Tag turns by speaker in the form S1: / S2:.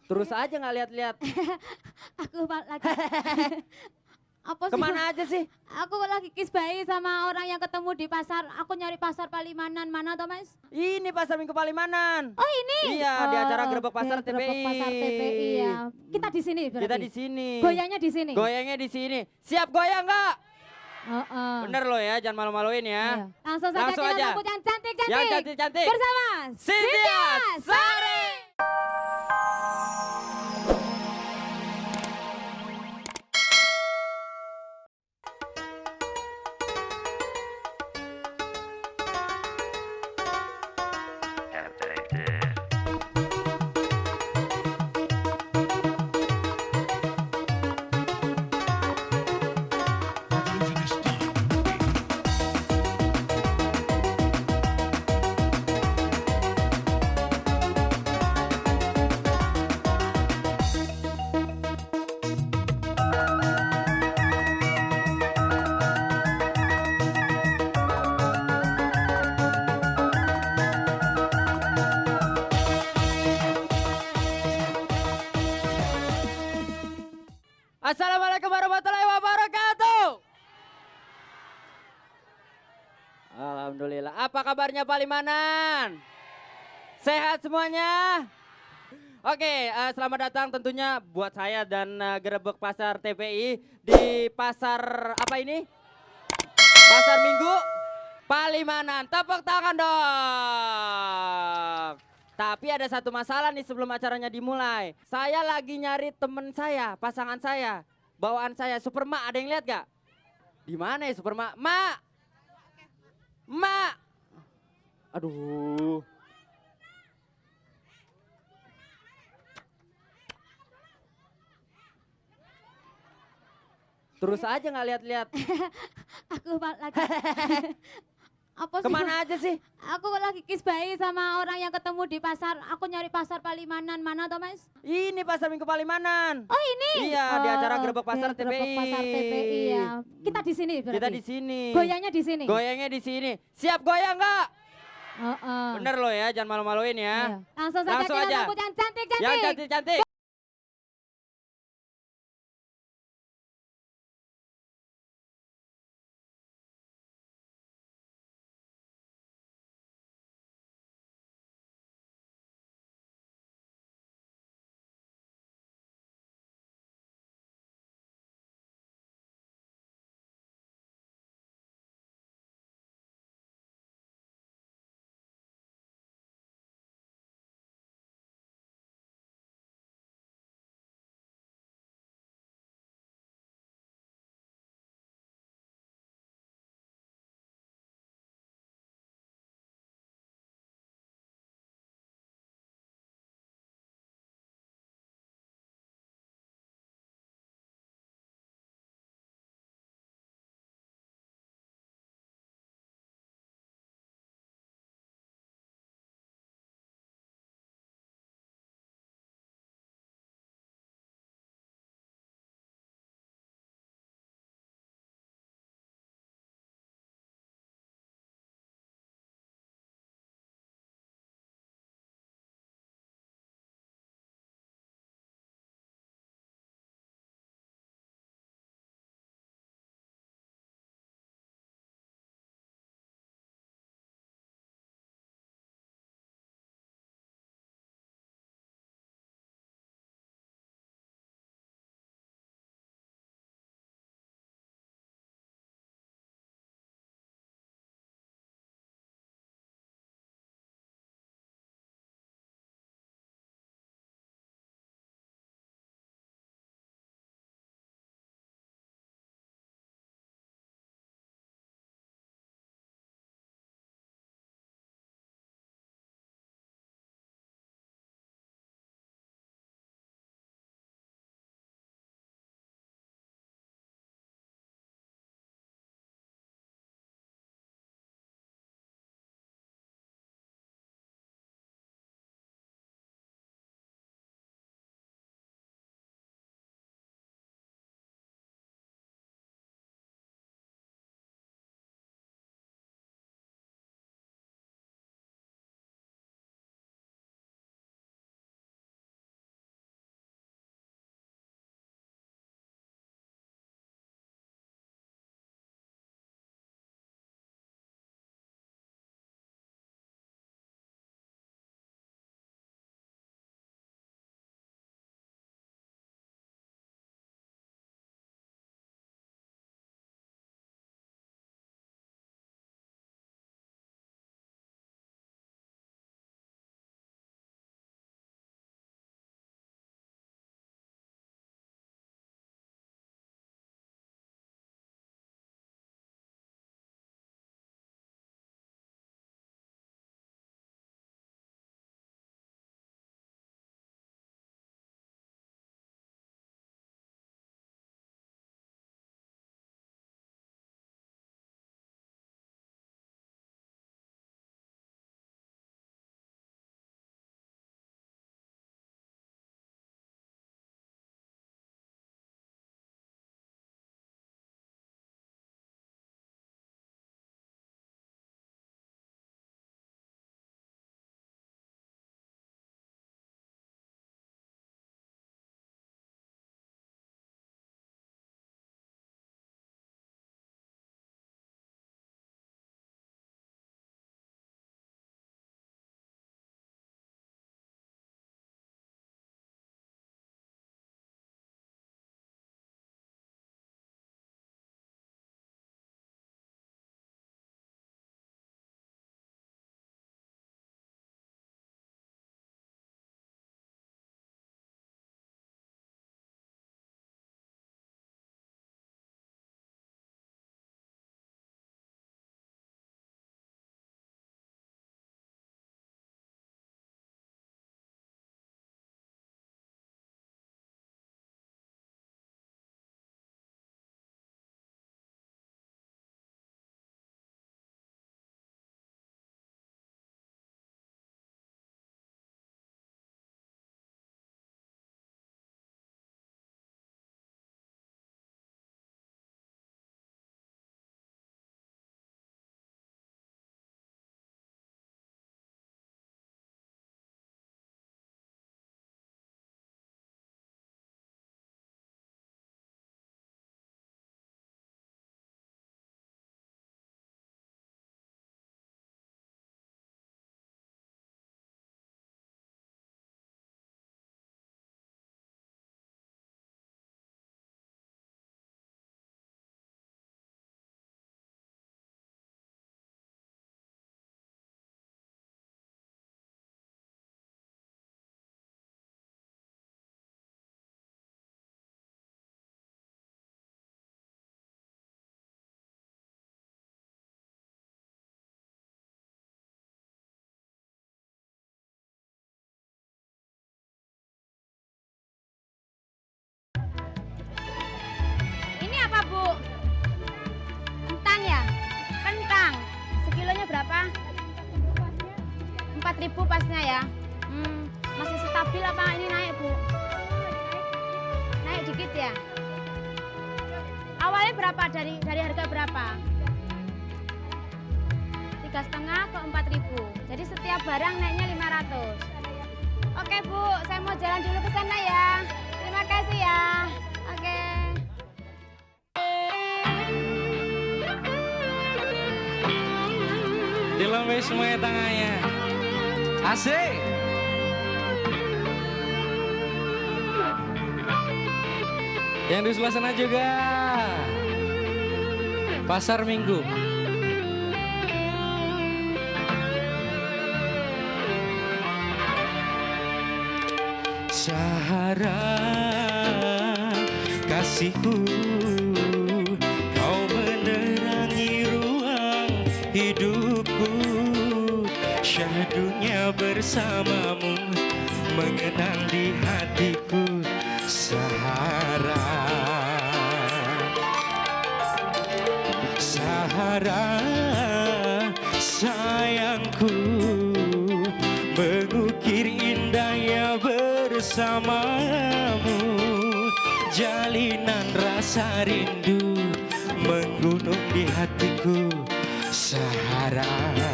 S1: Terus aja nggak lihat-lihat.
S2: Aku lagi apa sih?
S1: Kemana aja sih?
S2: Aku lagi kiss bayi sama orang yang ketemu di pasar. Aku nyari pasar Palimanan. Mana toh, Mas?
S1: Ini Pasar Minggu Palimanan.
S2: Oh, ini.
S1: Iya, di acara Gerebek
S2: Oke,
S1: Pasar
S2: Gerebek
S1: TPI.
S2: Pasar TPI ya. Kita di sini berarti.
S1: Kita di sini.
S2: Goyangnya di sini.
S1: Goyangnya di sini. Siap goyang nggak?
S2: Heeh.
S1: Bener loh ya, jangan malu-maluin ya.
S2: Iya. Langsung saja
S1: Langsung
S2: kita
S1: aja.
S2: sambut yang cantik-cantik.
S1: Yang cantik-cantik.
S2: Bersama
S1: Cynthia Sari. Assalamualaikum warahmatullahi wabarakatuh. Alhamdulillah. Apa kabarnya Palimanan? Sehat semuanya? Oke, selamat datang tentunya buat saya dan Gerebek Pasar TPI di pasar apa ini? Pasar Minggu Palimanan. Tepuk tangan dong. Tapi ada satu masalah nih sebelum acaranya dimulai. Saya lagi nyari temen saya, pasangan saya, bawaan saya, Superma. Ada yang lihat gak? Di mana ya Superma? Mak, Mak. Aduh. Terus aja nggak lihat-lihat.
S2: Aku lagi apa sih?
S1: Kemana aja sih?
S2: Aku lagi kiss bayi sama orang yang ketemu di pasar. Aku nyari pasar Palimanan. Mana toh, Mas?
S1: Ini Pasar Minggu Palimanan.
S2: Oh, ini.
S1: Iya, di acara Gerebek
S2: Oke,
S1: Pasar
S2: Gerebek
S1: TPI.
S2: Pasar TPI ya. Kita di sini berarti.
S1: Kita di sini.
S2: Goyangnya di sini.
S1: Goyangnya di sini. Siap goyang nggak?
S2: Heeh.
S1: Bener loh ya, jangan malu-maluin ya.
S2: Iya. Langsung saja
S1: Langsung
S2: kita
S1: aja.
S2: sambut yang cantik-cantik.
S1: Yang cantik-cantik.
S2: Kentang, sekilonya berapa? 4.000 pasnya ya. Masih stabil apa ini naik, Bu? Naik dikit ya. Awalnya berapa, dari harga berapa? 3,5 ke 4.000. Jadi setiap barang naiknya 500. Oke, Bu, saya mau jalan dulu ke sana ya. Terima kasih ya. Oke.
S3: Dilombe semuanya tangannya. Asik. Yang di sebelah sana juga. Pasar Minggu. Sahara kasihku, kau menerangi ruang hidupku. Syahdunya bersamamu mengenang di hatiku. Sahara, Sahara sayangku, mengukir indahnya bersamamu. Jalinan rasa rindu menggunung di hatiku. Sahara.